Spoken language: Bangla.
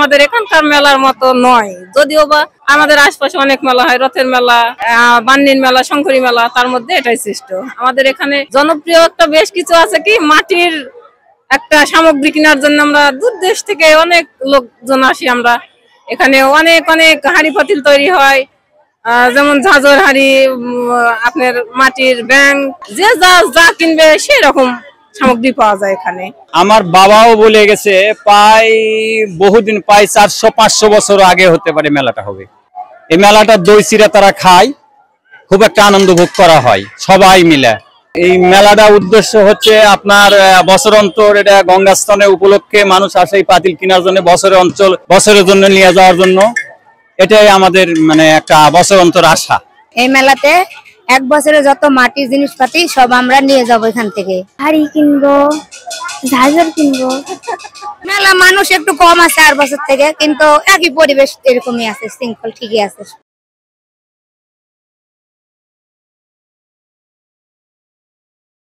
আমাদের এখানকার মেলার মতো নয়, যদিও বা আমাদের আশপাশে অনেক মেলা হয়, রথের মেলা, বান্নির মেলা, শঙ্করী মেলা, তার মধ্যে এটাই শ্রেষ্ঠ। আমাদের এখানে জনপ্রিয় একটা বেশ কিছু আছে, কি মাটির একটা সামগ্রী কেনার জন্য আমরা দূর দেশ থেকে অনেক লোকজন আসি। আমরা এখানে অনেক অনেক হাঁড়ি পাতিল তৈরি হয়, যেমন ঝাঁঝর হাঁড়ি, আপনার মাটির ব্যাং, যে যা যা কিনবে সেরকম সামগ্রী পাওয়া যায় এখানে। আমার বাবাও বলে গেছে প্রায় বহুদিন, প্রায় 400-500 বছর আগে হতে পারে মেলাটা হবে। এই মেলাটা দই চিড়া তারা খায়, খুব একটা আনন্দ ভোগ করা হয় সবাই মিলে। এই মেলাটা উদ্দেশ্য হচ্ছে আপনার বছর অন্তর, এটা গঙ্গাস্থানে উপলক্ষে মানুষ আসে এই পাতিল কেনার জন্য, বছরের জন্য নিয়ে যাওয়ার জন্য। এটাই আমাদের মানে একটা বছর অন্তর আশা। এই মেলাতে এক বছরে যত মাটির জিনিসপাতি সব আমরা নিয়ে যাবো এখান থেকে। হাড়ি কিনবো, ঝাঁঝর কিনবো। মেলা মানুষ একটু কম আছে আর বছর থেকে, কিন্তু একই পরিবেশ এরকমই আছে, শৃঙ্খল ঠিকই আছে।